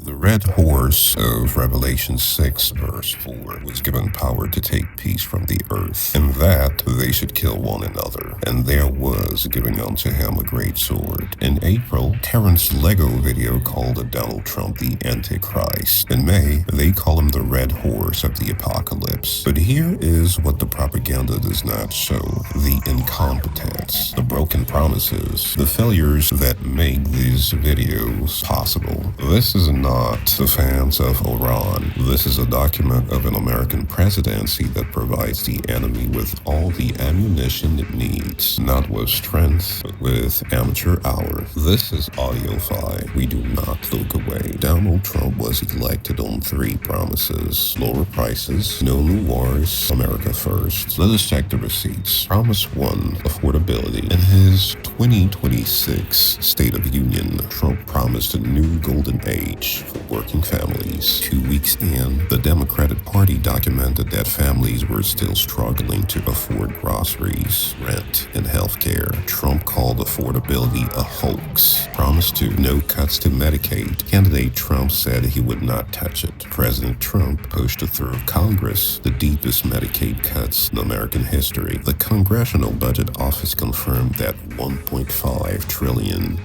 The red horse of Revelation 6 verse 4 was given power to take peace from the earth, and that they should kill one another. And there was given unto him a great sword. In April, Terrence Lego video called Donald Trump the Antichrist. In May, they call him the red horse of the apocalypse. But here is what the propaganda does not show: the incompetence, the broken promises, the failures that make these videos possible. This is not the fans of Iran. This is a document of an American presidency that provides the enemy with all the ammunition it needs, not with strength, but with amateur hour. This is Odiofy. We do not look away. Donald Trump was elected on 3 promises: lower prices, no new wars, America first. Let us check the receipts. Promise 1, affordability. In his 2026 State of Union, Trump promised a new golden age for working families. 2 weeks in, the Democratic Party documented that families were still struggling to afford groceries, rent, and health care. Trump called affordability a hoax. Promise 2, no cuts to Medicaid. Candidate Trump said he would not touch it. President Trump pushed through Congress the deepest Medicaid cuts in American history. The Congressional Budget Office confirmed that $1.5 trillion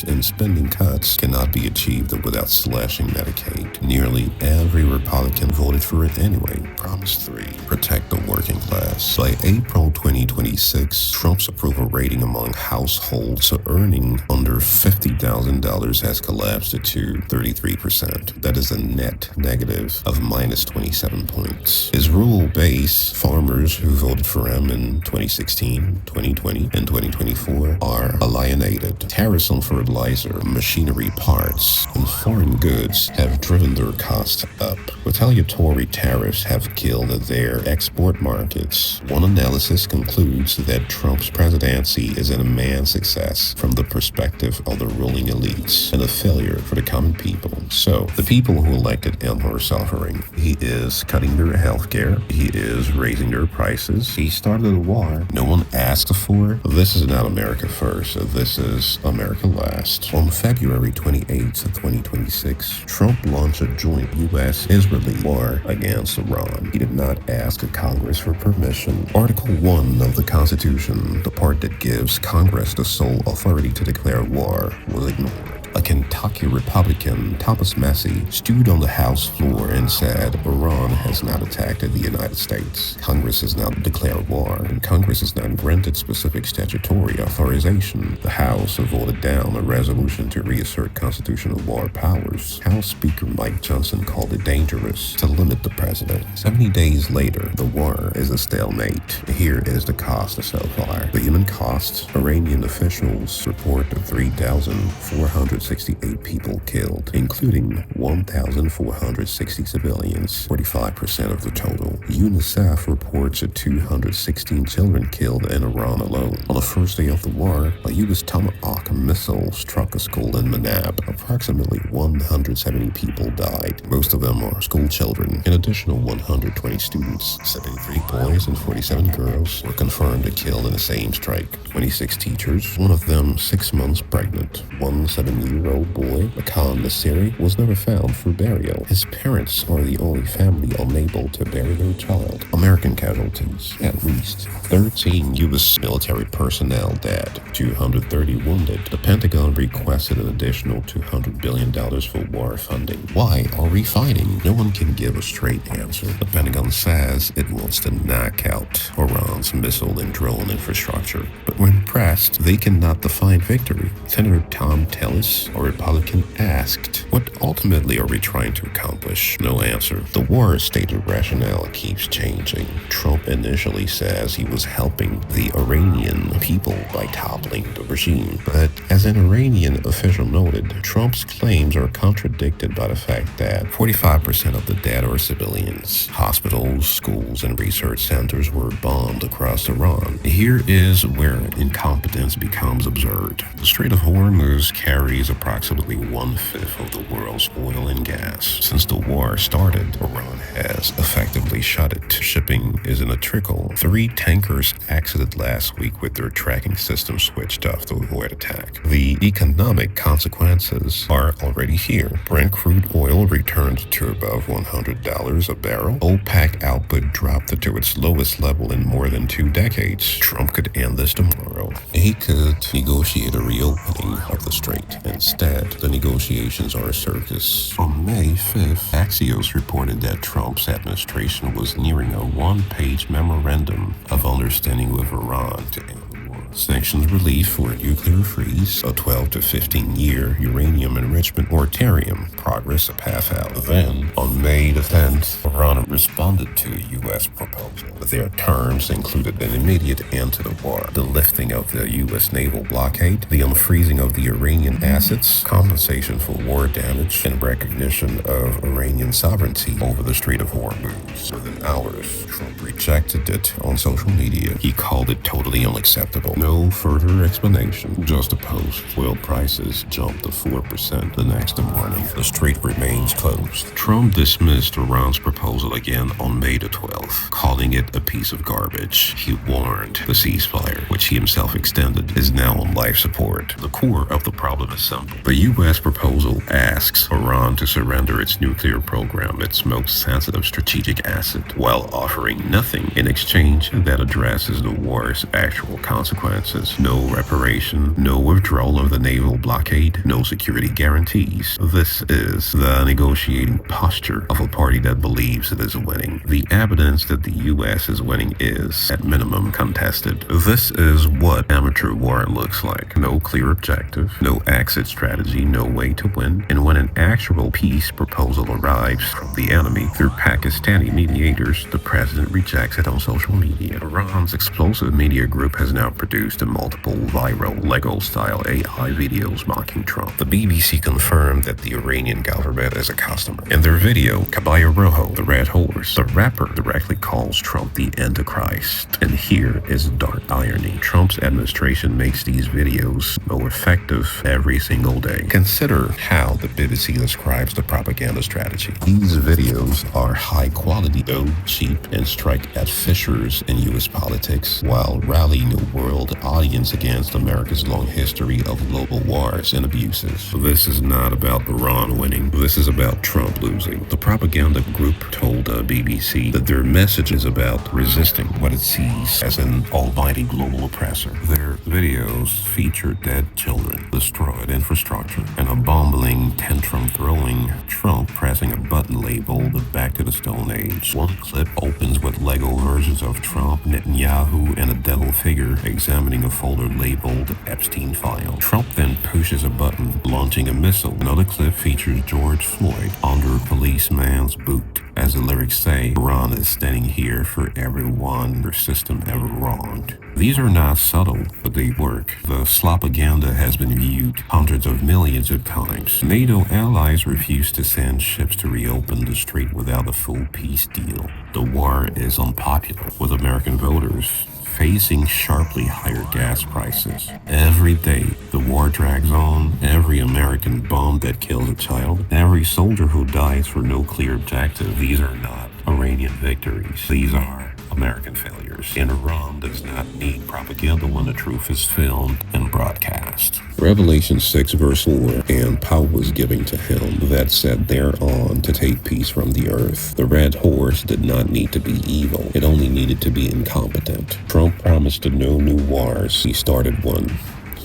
in spending cuts cannot be achieved without slashing Medicaid. Nearly every Republican voted for it anyway. Promise 3, protect the working class. By April 2026, Trump's approval rating among households earning under $50,000 has collapsed to 33%. That is a net negative of minus 27 points. His rural base, farmers who voted for him in 2016, 2020, and 2024, are alienated. Tariffs on fertilizer, machinery parts, and foreign goods have driven their costs up. Retaliatory tariffs have killed their export markets. One analysis concludes that Trump's presidency is an immense success from the perspective of the ruling elites and a failure for the common people. So, the people who elected him are suffering. He is cutting their health care. He is raising their prices. He started a war no one asked for. This is not America first. This is America last. On February 28, 2026, Trump launched a joint U.S.-Israeli war against Iran. He did not ask Congress for permission. Article 1 of the Constitution, the part that gives Congress the sole authority to declare war, was ignored. A Kentucky Republican, Thomas Massey, stood on the House floor and said Iran has not attacked the United States. Congress has not declared war, and Congress has not granted specific statutory authorization. The House voted down a resolution to reassert constitutional war powers. House Speaker Mike Johnson called it dangerous to limit the president. 70 days later, the war is a stalemate. Here is the cost so far. The human cost: Iranian officials report 3,468 people killed, including 1,460 civilians, 45% of the total. UNICEF reports 216 children killed in Iran alone. On the first day of the war, a U.S. Tomahawk missile struck a school in Manab. Approximately 170 people died. Most of them are school children. An additional 120 students, 73 boys and 47 girls, were confirmed killed in the same strike. 26 teachers, one of them 6 months pregnant. One 7-year-old boy, Makan Nasiri, was never found for burial. His parents are the only family unable to bury their child. American casualties: at least 13 U.S. military personnel dead, 230 wounded. The Pentagon requested an additional $200 billion for war funding. Why are we fighting? No one can give a straight answer. The Pentagon says it wants to knock out Iran's missile and drone infrastructure. But when pressed, they cannot define victory. Senator Tom Tillis, a Republican, asked, "What ultimately are we trying to accomplish?" No answer. The war stated rationale keeps changing. Trump initially says he was helping the Iranian people by toppling the regime. But as an Iranian official noted, Trump's claims are contradicted by the fact that 45% of the dead are civilians. Hospitals, schools, and research centers were bombed across Iran. Here is where incompetence becomes absurd. The Strait of Hormuz carries approximately 1/5 of the world's oil and gas. Since the war started, Iran has effectively shut it. Shipping is in a trickle. 3 tankers exited last week with their tracking system switched off to avoid attack. The economic consequences are already here. Brent crude oil returned to above $100 a barrel. OPEC output dropped to its lowest level in more than 2 decades. Trump could end this tomorrow. He could negotiate a reopening of the strait. Instead, the negotiations are a circus. On May 5th, Axios reported that Trump's administration was nearing a 1-page memorandum of understanding with Iran to end the war. Sanctions relief for a nuclear freeze, a 12 to 15-year uranium enrichment moratorium, progress a path out. Then, on May the 10th, Iran responded to a U.S. proposal. Their terms included an immediate end to the war, the lifting of the U.S. naval blockade, the unfreezing of the Iranian assets, compensation for war damage, and recognition of Iranian sovereignty over the Strait of Hormuz. Within hours, Trump rejected it on social media. He called it totally unacceptable. No further explanation, just a post. Oil prices jumped to 4% the next morning. The strait remains closed. Trump dismissed Iran's proposal again on May the 12th, calling it a piece of garbage. He warned the ceasefire, which he himself extended, is now on life support. The core of the problem is simple. The U.S. proposal asks Iran to surrender its nuclear program, its most sensitive strategic asset, while offering nothing in exchange that addresses the war's actual consequences. No reparation, no withdrawal of the naval blockade, no security guarantees. This is the negotiating posture of a party that believes it is winning. The evidence that the U.S. is winning is, at minimum, contested. This is what amateur war looks like. No clear objective, no exit strategy, no way to win. And when an actual peace proposal arrives from the enemy through Pakistani mediators, the president rejects it on social media. Iran's explosive media group has now produced multiple viral Lego-style AI videos mocking Trump. The BBC confirmed that the Iranian government is a customer. In their video, Caballo Rojo, the Red Horse, the rapper directly calls Trump the Antichrist. And here is dark irony. Trump's administration makes these videos more effective every single day. Consider how the BBC describes the propaganda strategy. These videos are high quality though cheap and strike at fissures in U.S. politics while rallying a world audience against America's long history of global wars and abuses. This is not about Iran winning. This is about Trump losing. The propaganda group told BBC that their message is about resisting what it sees as an almighty global oppressor. Their videos feature dead children, destroyed infrastructure, and a bumbling, tantrum-throwing Trump pressing a button labeled Back to the Stone Age. One clip opens with Lego versions of Trump, Netanyahu, and a devil figure examining a folder labeled Epstein file. Trump then pushes a button, launching a missile. Another clip features George Floyd under a policeman's boot. As the lyrics say, Iran is standing here for everyone their system ever wronged. These are not subtle, but they work. The slopaganda has been viewed hundreds of millions of times. NATO allies refuse to send ships to reopen the strait without a full peace deal. The war is unpopular with American voters, facing sharply higher gas prices. Every day, the war drags on. Every American bomb that kills a child, every soldier who dies for no clear objective. These are not Iranian victories. These are American failures. And Iran does not need propaganda when the truth is filmed and broadcast. Revelation 6 verse 4, and power was given to him that sat thereon to take peace from the earth. The red horse did not need to be evil. It only needed to be incompetent. Trump promised no new wars. He started one.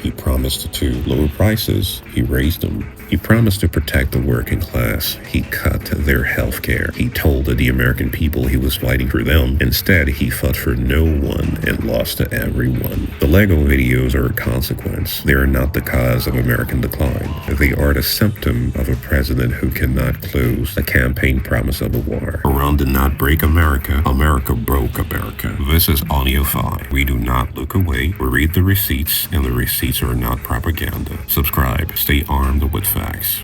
He promised to lower prices. He raised them. He promised to protect the working class. He cut their health care. He told the American people he was fighting for them. Instead, he fought for no one and lost to everyone. The Lego videos are a consequence. They are not the cause of American decline. They are the symptom of a president who cannot close a campaign promise of a war. Iran did not break America. America broke America. This is Odiofy. We do not look away. We read the receipts, and the receipts are not propaganda. Subscribe. Stay armed with facts.